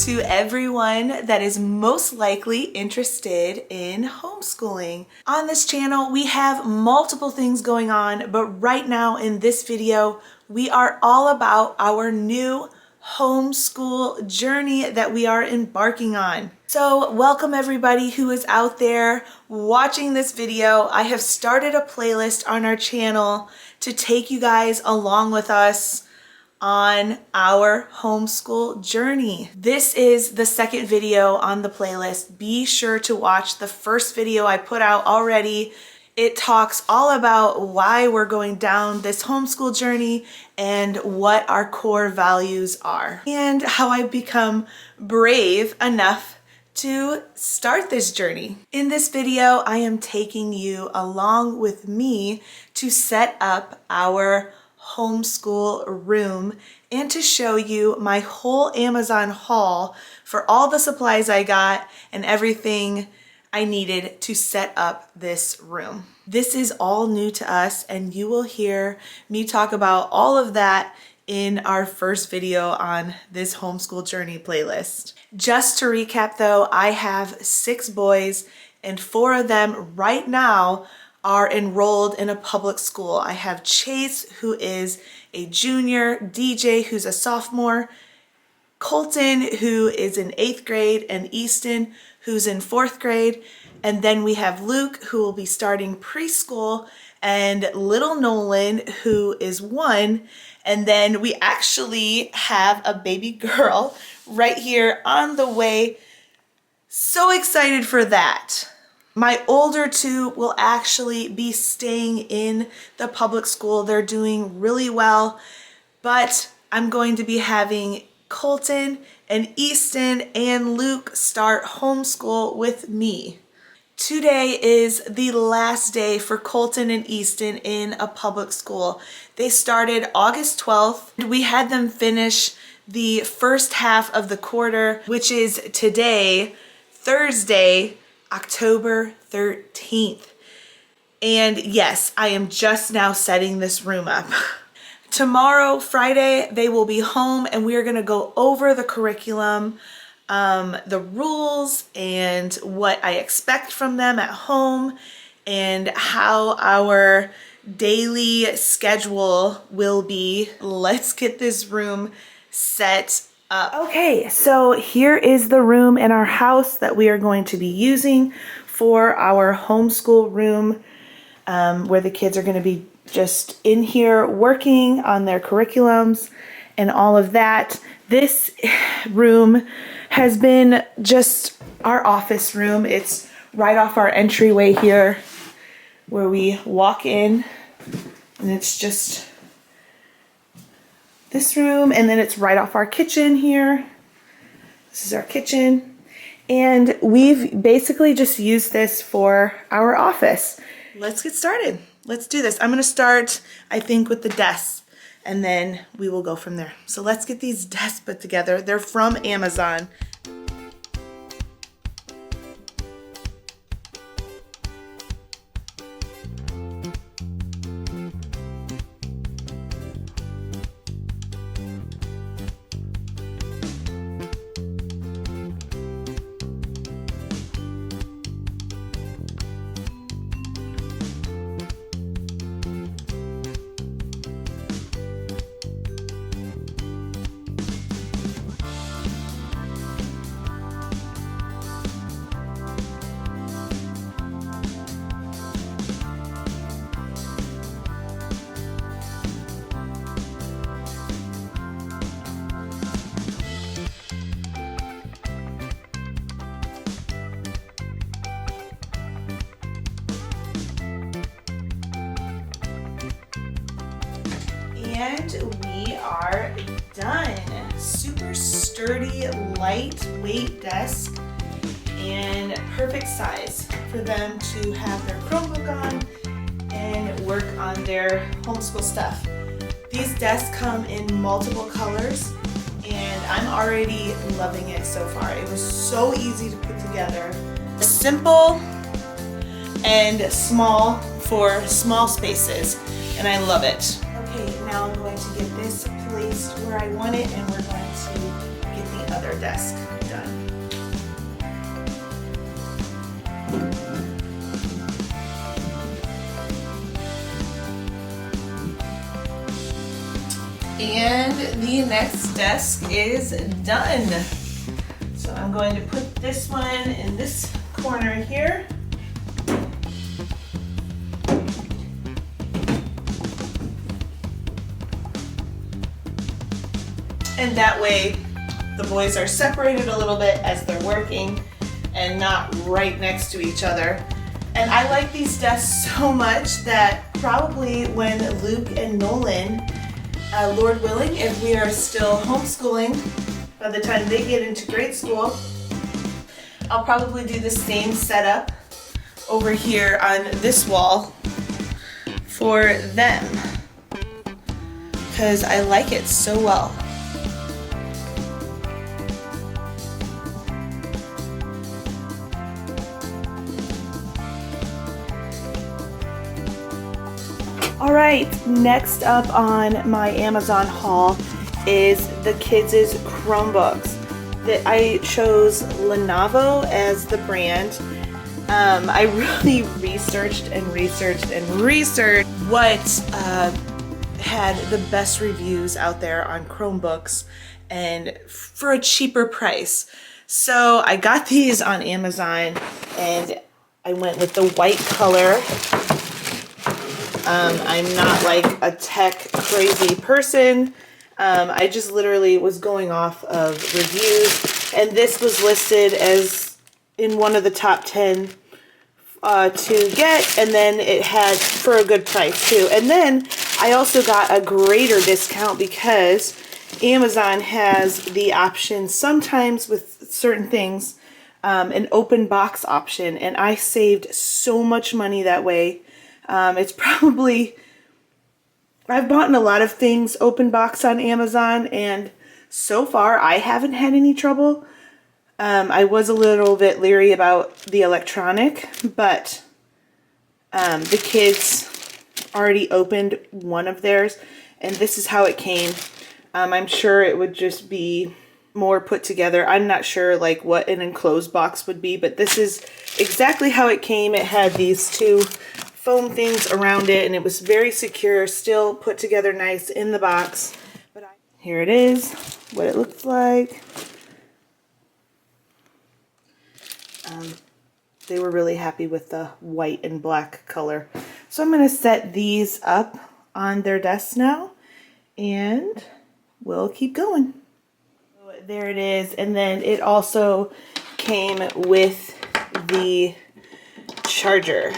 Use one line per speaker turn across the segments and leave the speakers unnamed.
to everyone that is most likely interested in homeschooling. On this channel, we have multiple things going on, but right now in this video, we are all about our new homeschool journey that we are embarking on. So welcome everybody who is out there watching this video. I have started a playlist on our channel to take you guys along with us on our homeschool journey. This is the second video on the playlist. Be sure to watch the first video I put out already. It talks all about why we're going down this homeschool journey and what our core values are and how I've become brave enough to start this journey. In this video, I am taking you along with me to set up our homeschool room and to show you my whole Amazon haul for all the supplies I got and everything I needed to set up this room. This is all new to us, and you will hear me talk about all of that in our first video on this homeschool journey playlist. Just to recap though, I have 6 boys and 4 of them right now are enrolled in a public school. I have Chase, who is a junior, DJ, who's a sophomore, Colton, who is in 8th grade, and Easton, who's in 4th grade. And then we have Luke, who will be starting preschool, and little Nolan, who is 1. And then we actually have a baby girl right here on the way. So excited for that. My older 2 will actually be staying in the public school. They're doing really well, but I'm going to be having Colton and Easton and Luke start homeschool with me. Today is the last day for Colton and Easton in a public school. They started August 12th. We had them finish the first half of the quarter, which is today, Thursday, October 13th. And yes, I am just now setting this room up. Tomorrow, Friday, they will be home and we are going to go over the curriculum, the rules and what I expect from them at home and how our daily schedule will be. Let's get this room set up. Okay, so here is the room in our house that we are going to be using for our homeschool room, where the kids are going to be just in here working on their curriculums and all of that. This room has been just our office room. It's right off our entryway here where we walk in, and it's just this room, and then it's right off our kitchen here. This is our kitchen, and we've basically just used this for our office. Let's get started. Let's do this. I'm gonna start, I think, with the desks, and then we will go from there. So let's get these desks put together. They're from Amazon. And we are done. Super sturdy, lightweight desk and perfect size for them to have their Chromebook on and work on their homeschool stuff. These desks come in multiple colors and I'm already loving it so far. It was so easy to put together. Simple and small for small spaces, and I love it. Okay, now I'm going to get this placed where I want it, and we're going to get the other desk. the next desk is done. So I'm going to put this one in this corner here. And that way the boys are separated a little bit as they're working and not right next to each other. And I like these desks so much that probably when Luke and Nolan, Lord willing, if we are still homeschooling by the time they get into grade school, I'll probably do the same setup over here on this wall for them because I like it so well. All right, next up on my Amazon haul is the kids' Chromebooks. That I chose Lenovo as the brand. I really researched what had the best reviews out there on Chromebooks and for a cheaper price. So I got these on Amazon and I went with the white color. I'm not like a tech crazy person. I just literally was going off of reviews, and this was listed as in one of the top 10 to get, and then it had for a good price too. And then I also got a greater discount because Amazon has the option sometimes with certain things, an open box option, and I saved so much money that way. It's probably, I've bought a lot of things open box on Amazon, and so far I haven't had any trouble. I was a little bit leery about the electronic, but the kids already opened one of theirs, and this is how it came. I'm sure it would just be more put together. I'm not sure like what an enclosed box would be, but this is exactly how it came. It had these two foam things around it, and it was very secure, still put together nice in the box. But here it is, what it looks like. They were really happy with the white and black color. So I'm going to set these up on their desks now, and we'll keep going. So there it is, and then it also came with the charger,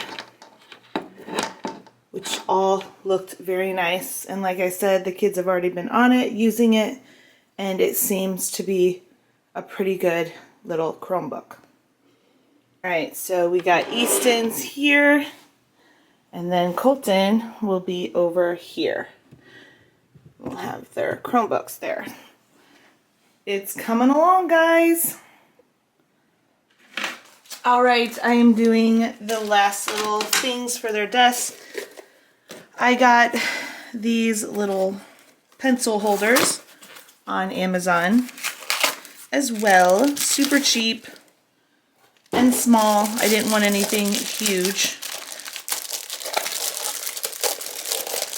which all looked very nice. And like I said, the kids have already been on it, using it, and it seems to be a pretty good little Chromebook. All right, so we got Easton's here, and then Colton will be over here. We'll have their Chromebooks there. It's coming along, guys. All right, I am doing the last little things for their desks. I got these little pencil holders on Amazon as well. Super cheap and small. I didn't want anything huge.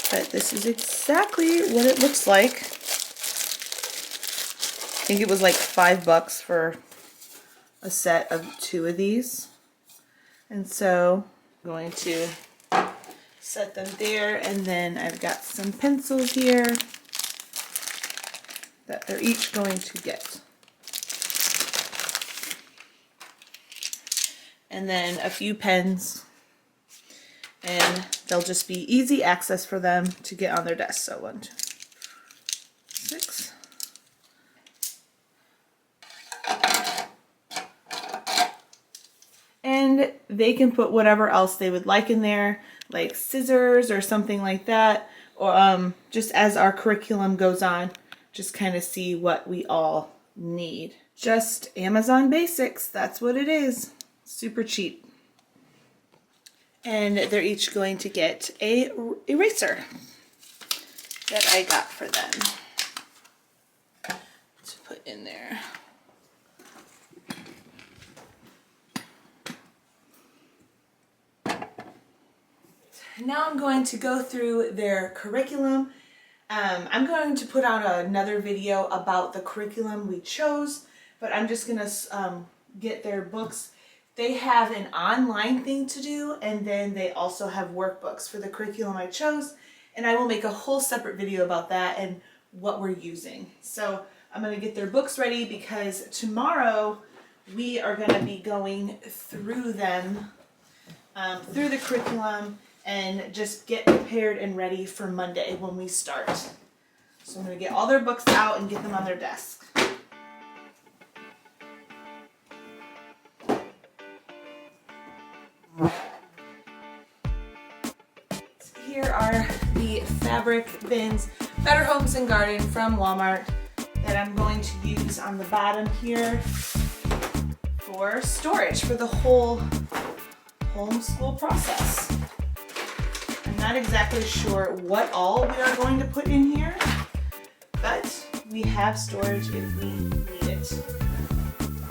But this is exactly what it looks like. I think it was like $5 for a set of 2 of these. And so I'm going to set them there, and then I've got some pencils here that they're each going to get. And then a few pens, and they'll just be easy access for them to get on their desk. So 1, 2, 6. And they can put whatever else they would like in there, like scissors or something like that, or just as our curriculum goes on, just kind of see what we all need. Just Amazon basics, that's what it is. Super cheap. And they're each going to get a eraser that I got for them to put in there. Now I'm going to go through their curriculum. I'm going to put out another video about the curriculum we chose, but I'm just gonna get their books. They have an online thing to do, and then they also have workbooks for the curriculum I chose, and I will make a whole separate video about that and what we're using. So I'm gonna get their books ready because tomorrow we are gonna be going through them, through the curriculum, and just get prepared and ready for Monday when we start. So I'm going to get all their books out and get them on their desk. Here are the fabric bins, Better Homes and Garden from Walmart, that I'm going to use on the bottom here for storage for the whole homeschool process. I'm not exactly sure what all we are going to put in here, but we have storage if we need it.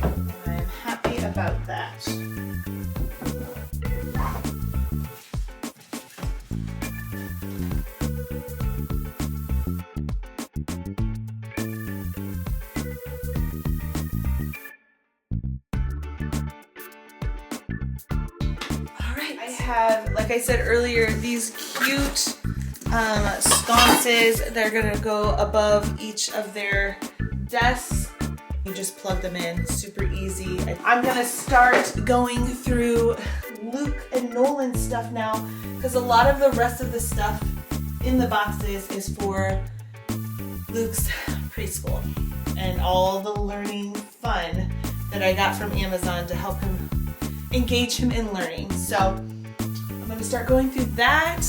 And I'm happy about that. I have, like I said earlier, these cute sconces. They're gonna go above each of their desks. You just plug them in, super easy. I'm gonna start going through Luke and Nolan's stuff now, because a lot of the rest of the stuff in the boxes is for Luke's preschool and all the learning fun that I got from Amazon to help him engage him in learning. So I'm going to start going through that.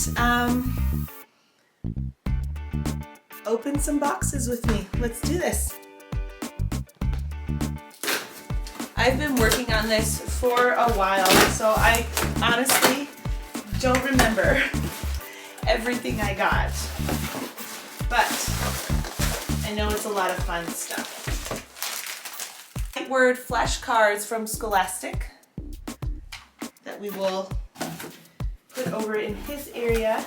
Open some boxes with me. Let's do this. I've been working on this for a while, so I honestly don't remember everything I got, but I know it's a lot of fun stuff. Word flashcards from Scholastic that we will put over in his area.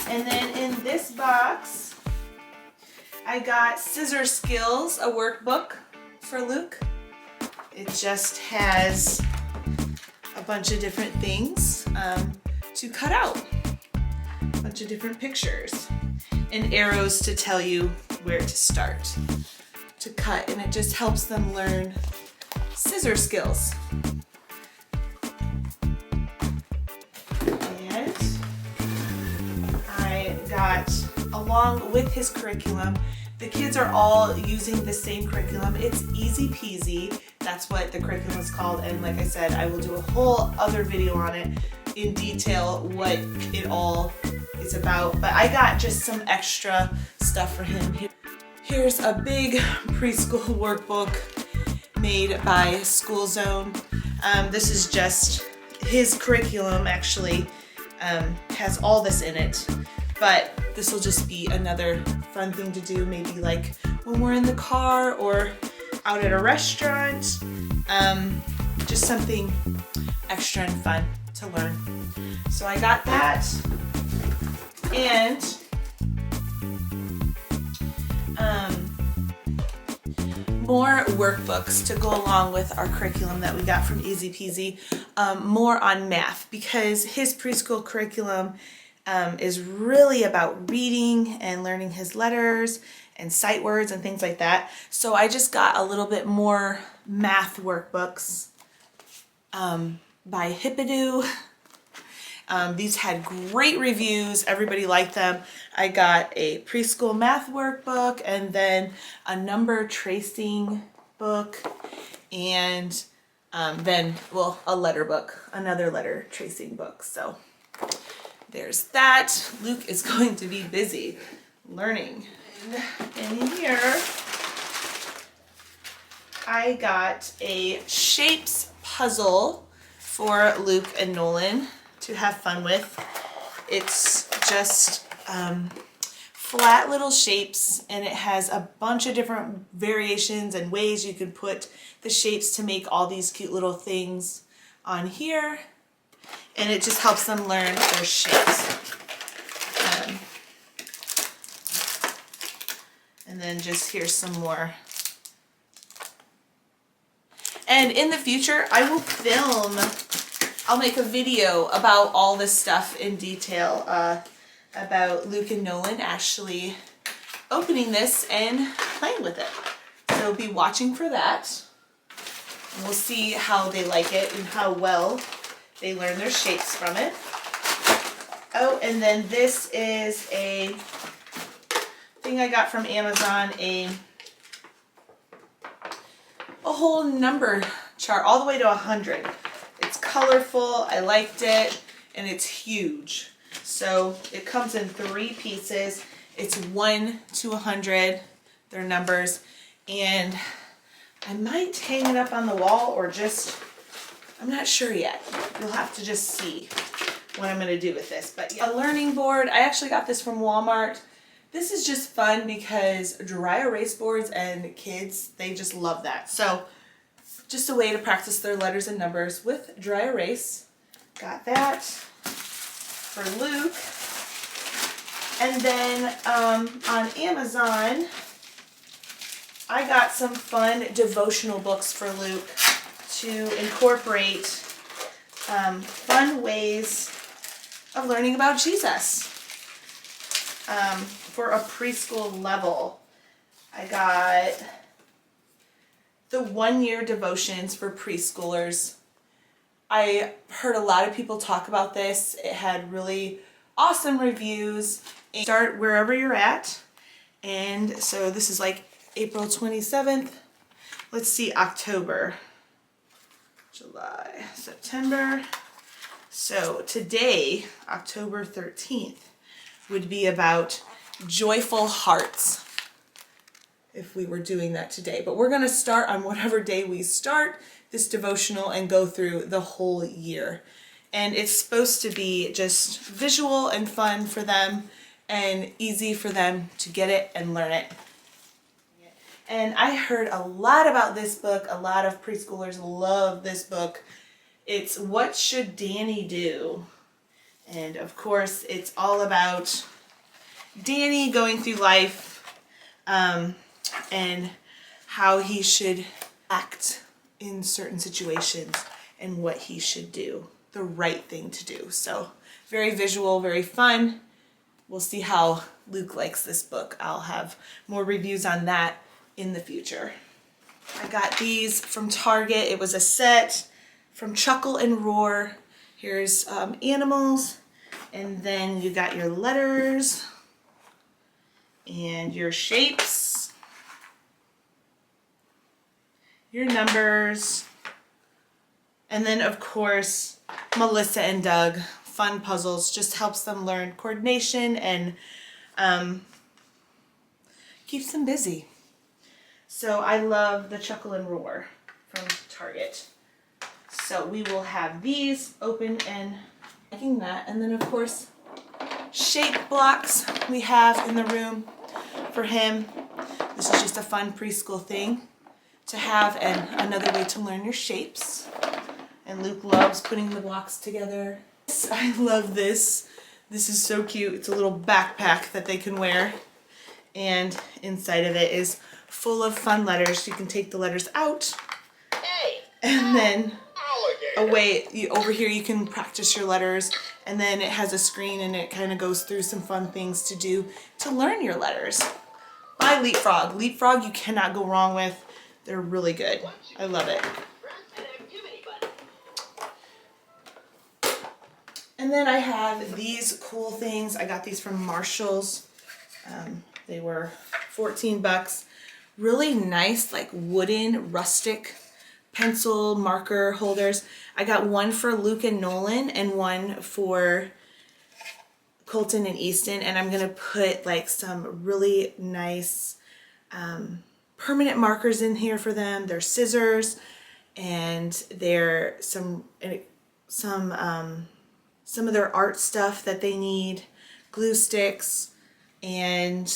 And then in this box, I got Scissor Skills, a workbook for Luke. It just has a bunch of different things to cut out, a bunch of different pictures, and arrows to tell you where to start to cut, and it just helps them learn scissor skills. And I got, along with his curriculum, the kids are all using the same curriculum. It's easy peasy. That's what the curriculum is called. And like I said, I will do a whole other video on it in detail, what it all is about. But I got just some extra stuff for him. Here's a big preschool workbook made by School Zone. This is just his curriculum, actually has all this in it. But this will just be another fun thing to do, maybe like when we're in the car or out at a restaurant. Just something extra and fun to learn. So I got that, and more workbooks to go along with our curriculum that we got from Easy Peasy, more on math, because his preschool curriculum is really about reading and learning his letters and sight words and things like that. So I just got a little bit more math workbooks by Hippidoo. These had great reviews. Everybody liked them. I got a preschool math workbook, and then a number tracing book, and then, well, a letter book, another letter tracing book. So there's that. Luke is going to be busy learning. And in here, I got a shapes puzzle for Luke and Nolan to have fun with. It's just flat little shapes, and it has a bunch of different variations and ways you can put the shapes to make all these cute little things on here, and it just helps them learn their shapes. And then just here's some more. And in the future, I will I'll make a video about all this stuff in detail, about Luke and Nolan actually opening this and playing with it. So be watching for that. And we'll see how they like it and how well they learn their shapes from it. Oh, and then this is a thing I got from Amazon, a whole number chart all the way to 100. It's colorful, I liked it, and it's huge. So it comes in 3 pieces. It's 1 to 100, their numbers, and I might hang it up on the wall or just, I'm not sure yet. You'll have to just see what I'm gonna do with this. But yeah. A learning board, I actually got this from Walmart. This is just fun because dry erase boards and kids, they just love that. So just a way to practice their letters and numbers with dry erase. Got that for Luke. And then on Amazon, I got some fun devotional books for Luke to incorporate fun ways of learning about Jesus. For a preschool level, I got the 1-year devotions for preschoolers. I heard a lot of people talk about this. It had really awesome reviews. Start wherever you're at. And so this is like April 27th. Let's see, October, July, September. So today, October 13th, would be about joyful hearts if we were doing that today. But we're going to start on whatever day we start this devotional and go through the whole year. And it's supposed to be just visual and fun for them and easy for them to get it and learn it. And I heard a lot about this book. A lot of preschoolers love this book. It's What Should Danny Do? And of course, it's all about Danny going through life and how he should act in certain situations and what he should do, the right thing to do. So very visual, very fun. We'll see how Luke likes this book. I'll have more reviews on that in the future. I got these from Target. It was a set from Chuckle and Roar. Here's animals, and then you got your letters and your shapes, your numbers, and then of course Melissa and Doug, fun puzzles, just helps them learn coordination and keeps them busy. So I love the Chuckle and Roar from Target. So we will have these open and liking that. And then of course, shape blocks we have in the room for him. This is just a fun preschool thing to have and another way to learn your shapes. And Luke loves putting the blocks together. I love this. This is so cute. It's a little backpack that they can wear. And inside of it is full of fun letters. You can take the letters out. And then over here you can practice your letters, and then it has a screen and it kind of goes through some fun things to do to learn your letters. By Leapfrog. Leapfrog you cannot go wrong with. They're really good. I love it. And then I have these cool things. I got these from Marshall's. They were 14 bucks. Really nice, like wooden, rustic pencil marker holders. I got one for Luke and Nolan and one for Colton and Easton, and I'm gonna put like some really nice permanent markers in here for them. They're scissors, and they're some of their art stuff that they need, glue sticks, and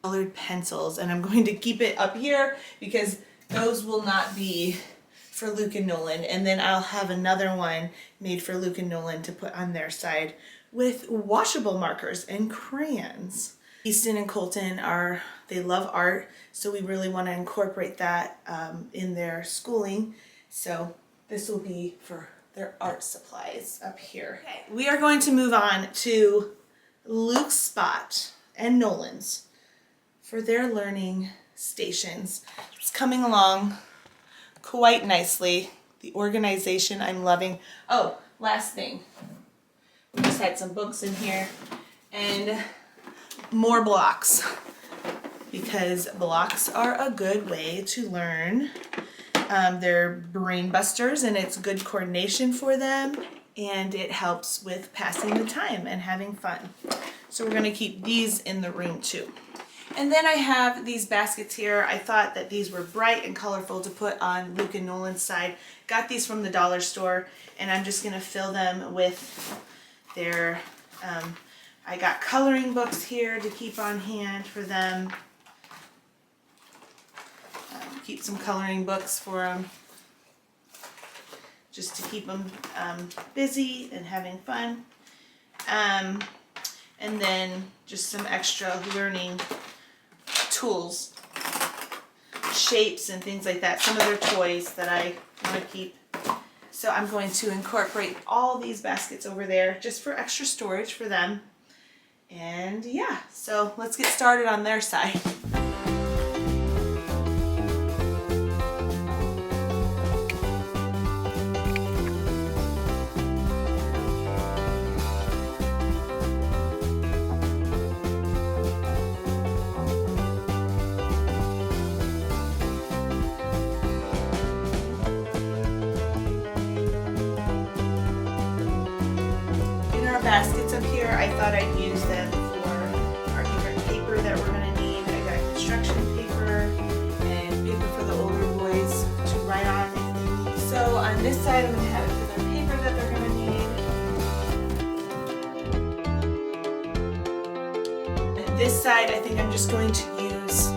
colored pencils. And I'm going to keep it up here because those will not be for Luke and Nolan. And then I'll have another one made for Luke and Nolan to put on their side with washable markers and crayons. Easton and Colton they love art, so we really want to incorporate that in their schooling. So this will be for their art supplies up here. Okay, we are going to move on to Luke's spot and Nolan's for their learning stations. It's coming along quite nicely. The organization I'm loving. Oh, last thing. We just had some books in here and more blocks, because blocks are a good way to learn. They're brain busters and it's good coordination for them, and it helps with passing the time and having fun. So we're going to keep these in the room too. And then I have these baskets here. I thought that these were bright and colorful to put on Luke and Nolan's side. Got these from the dollar store, and I'm just going to fill them with their, I got coloring books here to keep on hand for them. Keep some coloring books for them, just to keep them busy and having fun. And then just some extra learning tools, shapes and things like that. Some of their toys that I want to keep. So I'm going to incorporate all these baskets over there just for extra storage for them. And yeah, so let's get started on their side. Baskets up here, I thought I'd use them for our different paper that we're going to need. I got construction paper and paper for the older boys to write on if they need. So on this side I'm going to have it for their paper that they're going to need. And this side I think I'm just going to use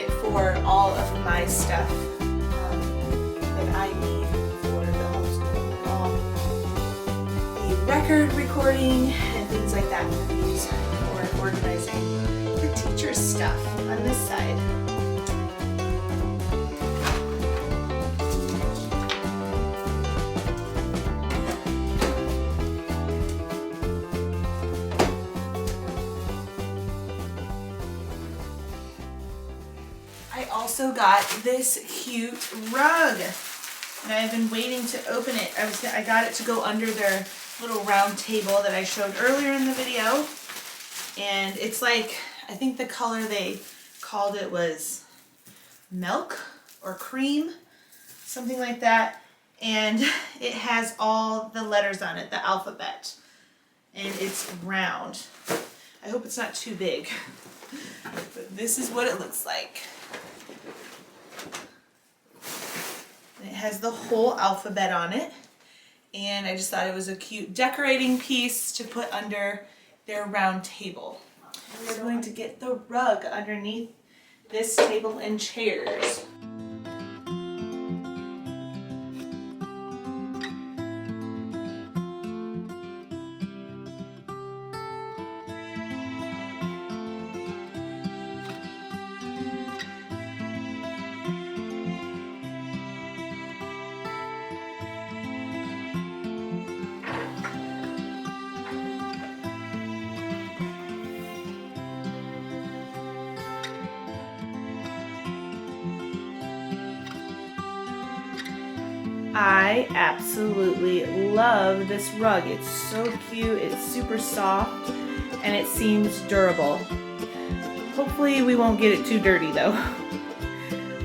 it for all of my stuff that I need for the homeschooling, all record recording and things like that for these, or organizing the teacher's stuff on this side. I also got this cute rug, and I've been waiting to open it. I got it to go under their little round table that I showed earlier in the video, and it's like, I think the color they called it was milk or cream, something like that, and it has all the letters on it, the alphabet, and it's round. I hope it's not too big, but this is what it looks like. And it has the whole alphabet on it. And I just thought it was a cute decorating piece to put under their round table. We're going to get the rug underneath this table and chairs. I absolutely love this rug. It's so cute, it's super soft, and it seems durable. Hopefully we won't get it too dirty though.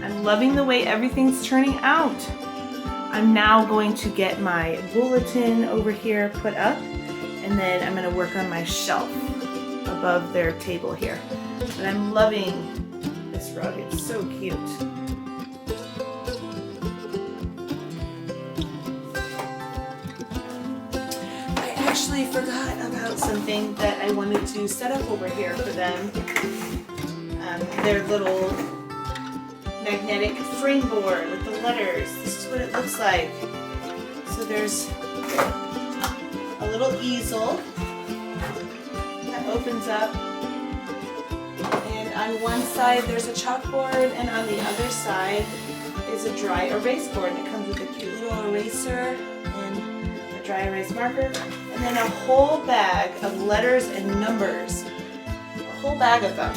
I'm loving the way everything's turning out. I'm now going to get my bulletin over here put up, and then I'm going to work on my shelf above their table here. But I'm loving this rug, it's so cute. I forgot about something that I wanted to set up over here for them. Their little magnetic frame board with the letters. This is what it looks like. So there's a little easel that opens up, on one side there's a chalkboard, and on the other side is a dry erase board. And it comes with a cute little eraser and a dry erase marker, and then a whole bag of letters and numbers. A whole bag of them.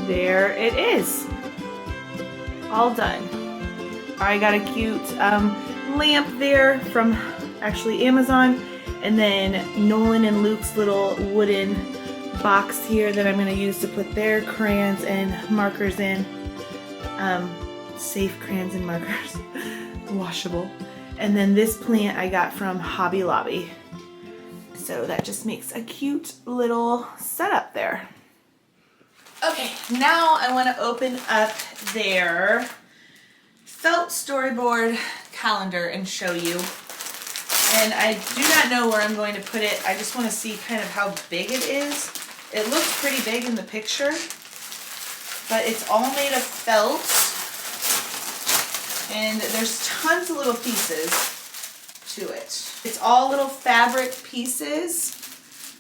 There it is, all done. I got a cute lamp there from actually Amazon, and then Nolan and Luke's little wooden box here that I'm going to use to put their crayons and markers in. Safe crayons and markers, washable. And then this plant I got from Hobby Lobby. So that just makes a cute little setup there. Okay, now I want to open up their felt storyboard calendar and show you. And I do not know where I'm going to put it. I just want to see kind of how big it is. It looks pretty big in the picture, but it's all made of felt. And there's tons of little pieces to it. It's all little fabric pieces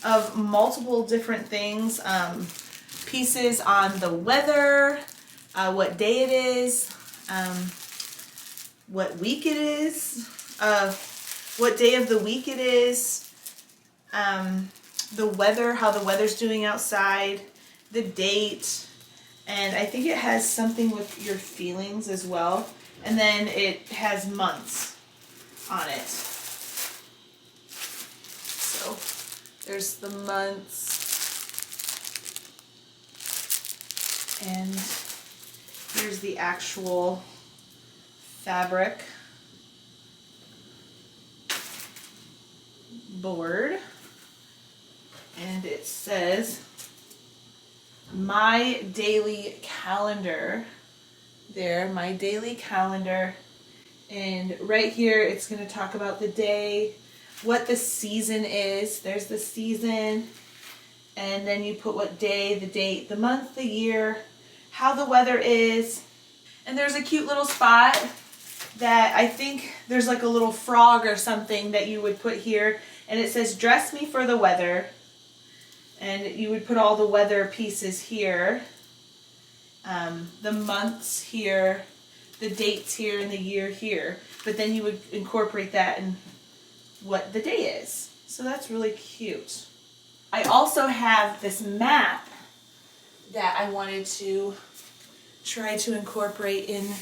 of multiple different things. Pieces on the weather, what day it is, what week it is, what day of the week it is, the weather, how the weather's doing outside, the date, and I think it has something with your feelings as well. And then it has months on it. So there's the months. And here's the actual fabric board. And it says, my daily calendar. There, my daily calendar. And right here, it's going to talk about the day, what the season is. There's the season. And then you put what day, the date, the month, the year, how the weather is. And there's a cute little spot that I think there's like a little frog or something that you would put here. And it says, dress me for the weather. And you would put all the weather pieces here. The months here, the dates here, and the year here. But then you would incorporate that in what the day is. So that's really cute. I also have this map that I wanted to try to incorporate in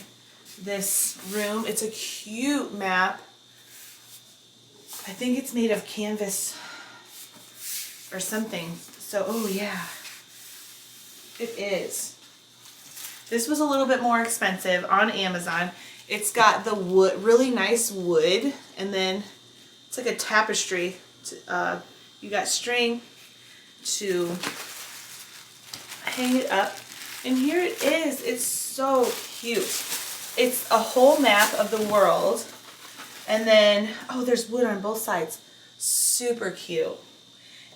this room. It's a cute map. I think it's made of canvas or something. So, oh yeah, it is. This was a little bit more expensive on Amazon. It's got the wood, really nice wood, and then it's like a tapestry. You got string to hang it up, and here it is. It's so cute. It's a whole map of the world, and then oh, there's wood on both sides. Super cute.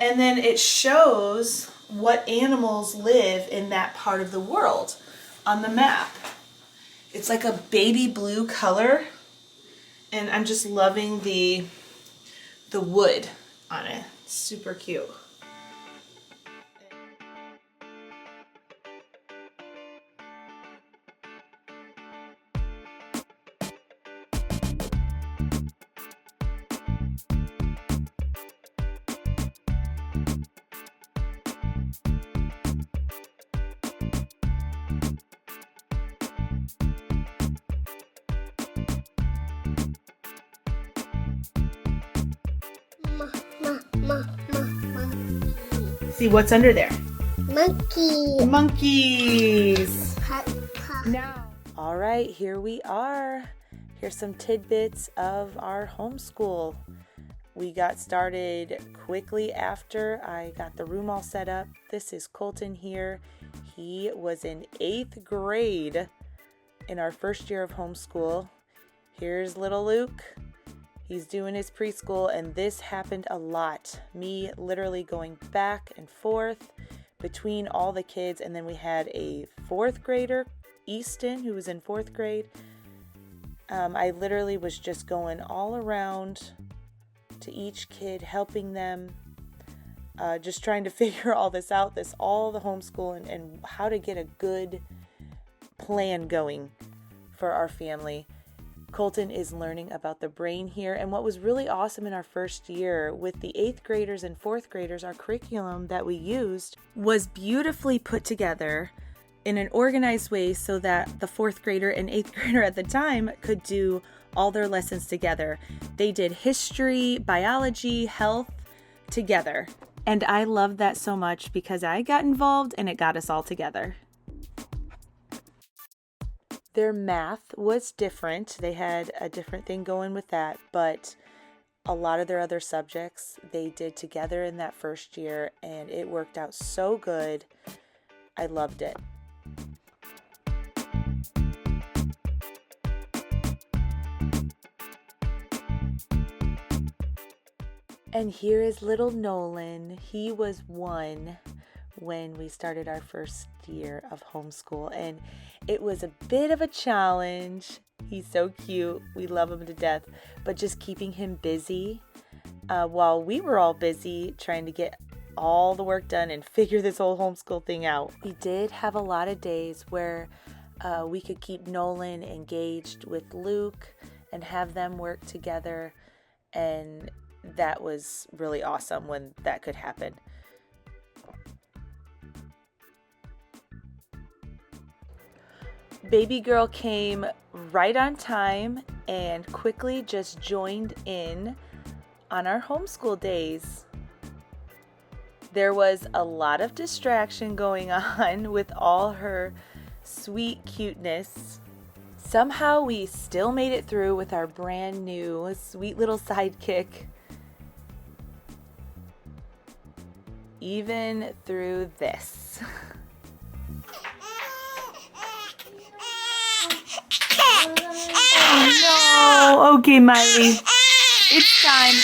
And then it shows what animals live in that part of the world on the map. It's like a baby blue color, and I'm just loving the wood on it. Super cute. See what's under there.
Monkey.
Monkeys.
Now.
All right, here we are. Here's some tidbits of our homeschool. We got started quickly after I got the room all set up. This is Colton here. He was in 8th grade in our first year of homeschool. Here's little Luke. He's doing his preschool, and this happened a lot. Me literally going back and forth between all the kids, and then we had a 4th grader, Easton, who was in 4th grade. I literally was just going all around to each kid, helping them, just trying to figure all this out, all the homeschool and how to get a good plan going for our family. Colton is learning about the brain here, and what was really awesome in our first year with the 8th graders and 4th graders, our curriculum that we used was beautifully put together in an organized way so that the 4th grader and 8th grader at the time could do all their lessons together. They did history, biology, health together. And I loved that so much because I got involved and it got us all together. Their math was different. They had a different thing going with that, but a lot of their other subjects they did together in that first year, and it worked out so good. I loved it. And here is little Nolan. He was 1 when we started our first year of homeschool, and it was a bit of a challenge. He's so cute. We love him to death, but just keeping him busy while we were all busy trying to get all the work done and figure this whole homeschool thing out. We did have a lot of days where we could keep Nolan engaged with Luke and have them work together, and that was really awesome when that could happen. Baby girl came right on time and quickly just joined in on our homeschool days. There was a lot of distraction going on with all her sweet cuteness. Somehow we still made it through with our brand new sweet little sidekick. Even through this. Oh no! Okay, Miley. It's time.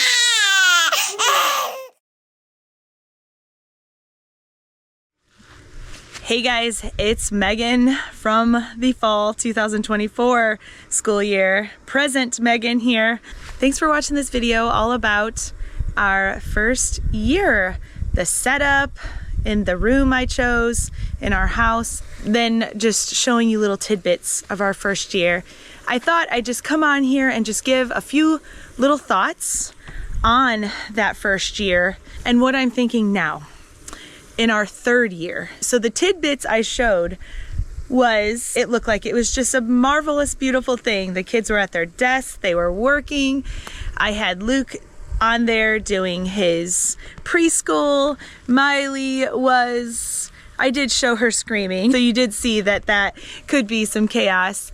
Hey guys, it's Megan from the fall 2024 school year. Present Megan here. Thanks for watching this video all about our first year. The setup in the room I chose in our house, then just showing you little tidbits of our first year. I thought I'd just come on here and just give a few little thoughts on that first year and what I'm thinking now in our 3rd year. So the tidbits I showed was, it looked like it was just a marvelous, beautiful thing. The kids were at their desks, they were working. I had Luke on there doing his preschool. Miley was, I did show her screaming, so you did see that could be some chaos.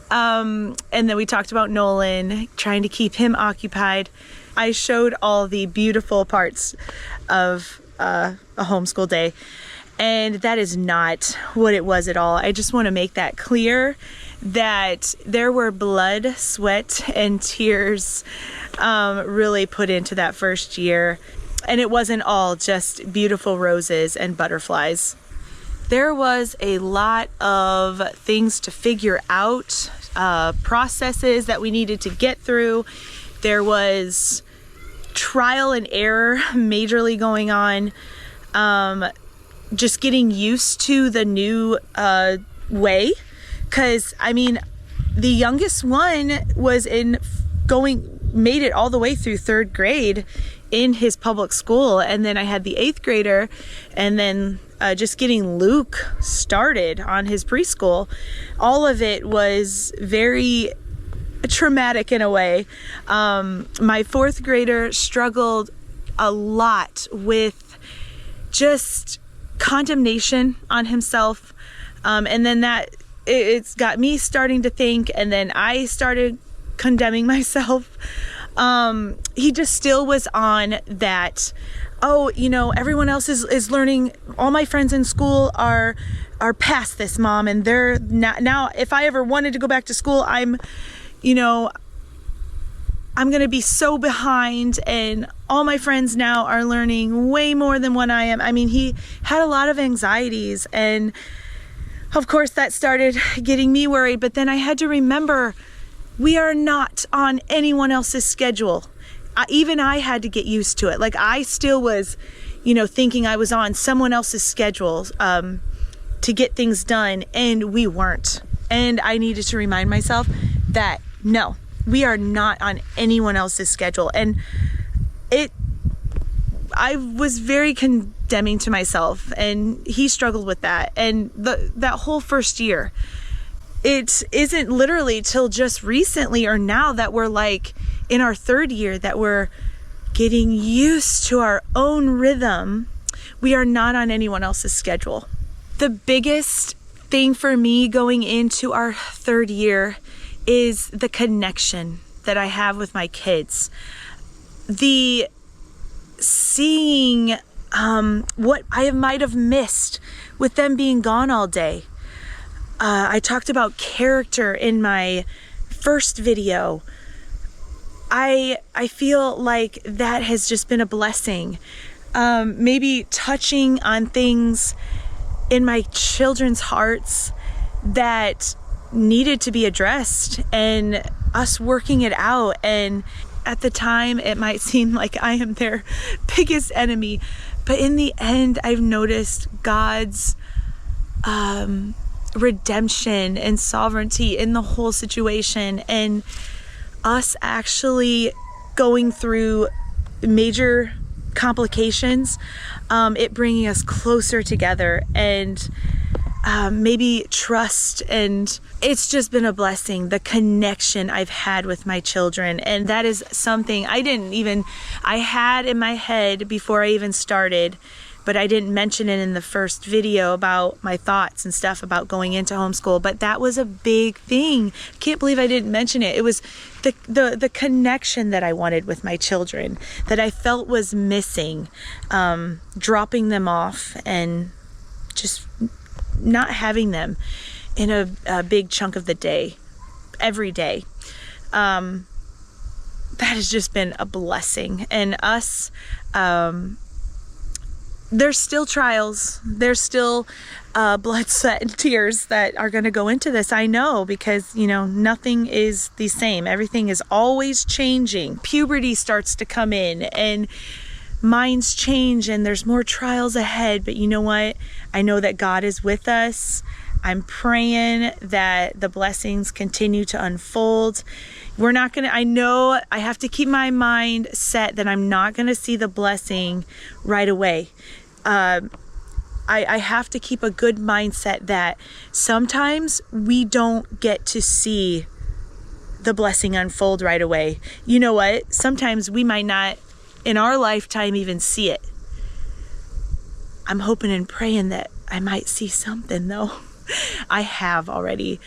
And then we talked about Nolan, trying to keep him occupied. I showed all the beautiful parts of a homeschool day, and that is not what it was at all. I just want to make that clear that there were blood, sweat, and tears really put into that first year. And it wasn't all just beautiful roses and butterflies. There was a lot of things to figure out, processes that we needed to get through. There was trial and error majorly going on. Just getting used to the new way. Because, I mean, the youngest one was made it all the way through 3rd grade in his public school. And then I had the 8th grader, and then just getting Luke started on his preschool. All of it was very traumatic in a way. My 4th grader struggled a lot with just condemnation on himself. And then it's got me starting to think, and then I started condemning myself. He just still was on that, oh, you know, everyone else is learning. All my friends in school are past this, Mom, and they're not, now if I ever wanted to go back to school, I'm going to be so behind, and all my friends now are learning way more than what I am. I mean, he had a lot of anxieties, and of course that started getting me worried, but then I had to remember we are not on anyone else's schedule. Even I had to get used to it. Like, I still was, thinking I was on someone else's schedule to get things done, and we weren't. And I needed to remind myself that, no, we are not on anyone else's schedule. And I was very condemning to myself, and he struggled with that. And that whole first year, it isn't literally till just recently or now that we're like in our third year that we're getting used to our own rhythm. We are not on anyone else's schedule. The biggest thing for me going into our third year is the connection that I have with my kids. The seeing what I might have missed with them being gone all day. I talked about character in my first video. I feel like that has just been a blessing. Maybe touching on things in my children's hearts that needed to be addressed, and us working it out. And at the time, it might seem like I am their biggest enemy, but in the end, I've noticed God's redemption and sovereignty in the whole situation, and us actually going through major complications, it bringing us closer together, and maybe trust. And it's just been a blessing, the connection I've had with my children. And that is something I had in my head before I even started, but I didn't mention it in the first video about my thoughts and stuff about going into homeschool. But that was a big thing. Can't believe I didn't mention it. It was the connection that I wanted with my children, that I felt was missing, dropping them off and just not having them in a big chunk of the day, every day. That has just been a blessing. And us, there's still trials. There's still blood, sweat, and tears that are going to go into this. I know, because, nothing is the same. Everything is always changing. Puberty starts to come in, and minds change, and there's more trials ahead. But you know what? I know that God is with us. I'm praying that the blessings continue to unfold. I know I have to keep my mind set that I'm not going to see the blessing right away. I have to keep a good mindset that sometimes we don't get to see the blessing unfold right away. You know what? Sometimes we might not in our lifetime even see it. I'm hoping and praying that I might see something, though. I have already.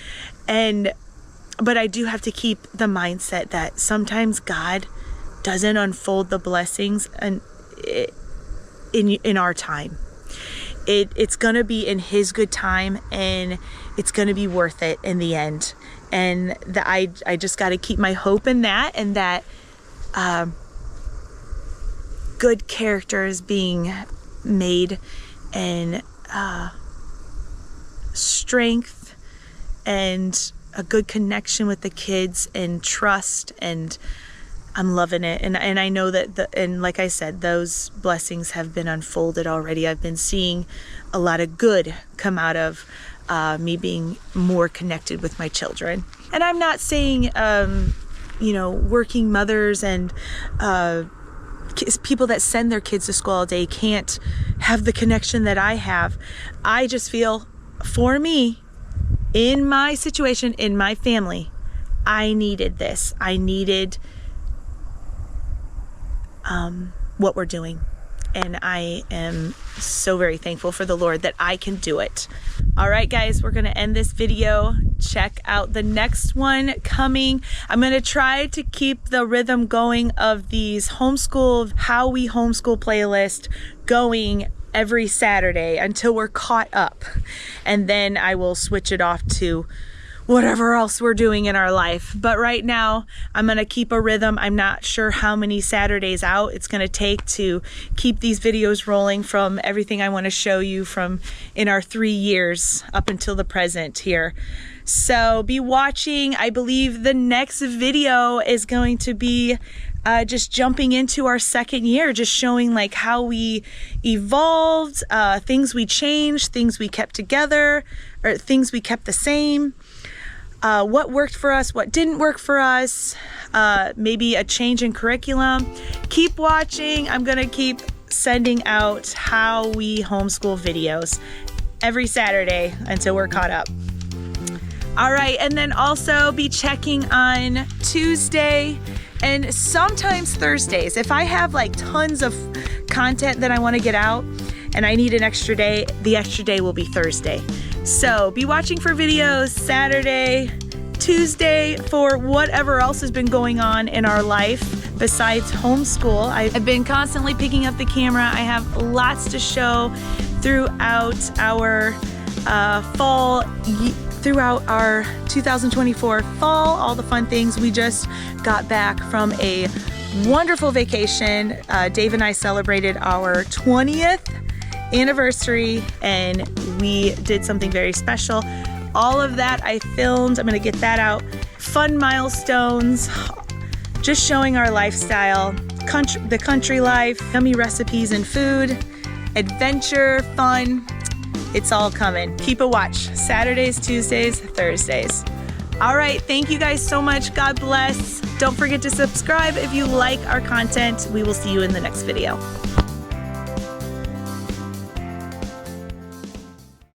But I do have to keep the mindset that sometimes God doesn't unfold the blessings in our time. It's going to be in His good time, and it's going to be worth it in the end. And I just got to keep my hope in that, and that good character is being made, and strength and a good connection with the kids and trust, and I'm loving it. And I know that and like I said, those blessings have been unfolded already. I've been seeing a lot of good come out of me being more connected with my children. And I'm not saying working mothers and people that send their kids to school all day can't have the connection that I have. I just feel, for me, in my situation, in my family, I needed this. I needed what we're doing. and I am so very thankful for the Lord that I can do it. All right, guys, we're gonna end this video. Check out the next one coming. I'm gonna try to keep the rhythm going of these homeschool, how we homeschool playlist going every Saturday until we're caught up. And then I will switch it off to whatever else we're doing in our life. But right now, I'm gonna keep a rhythm. I'm not sure how many Saturdays out it's gonna take to keep these videos rolling from everything I wanna show you from in our 3 years up until the present here. So be watching. I believe the next video is going to be just jumping into our 2nd year, just showing like how we evolved, things we changed, things we kept together, or things we kept the same. What worked for us, what didn't work for us, maybe a change in curriculum. Keep watching. I'm gonna keep sending out how we homeschool videos every Saturday until we're caught up. All right, and then also be checking on Tuesday and sometimes Thursdays. If I have like tons of content that I want to get out and I need an extra day, the extra day will be Thursday. So be watching for videos Saturday, Tuesday for whatever else has been going on in our life besides homeschool. I've been constantly picking up the camera. I have lots to show throughout our fall, throughout our 2024 fall, all the fun things. We just got back from a wonderful vacation. Dave and I celebrated our 20th anniversary and we did something very special. All of that I filmed. I'm gonna get that out. Fun milestones, just showing our lifestyle, the country life, yummy recipes and food, adventure, fun. It's all coming. Keep a watch. Saturdays, Tuesdays, Thursdays. All right, thank you guys so much. God bless. Don't forget to subscribe if you like our content. We will see you in the next video.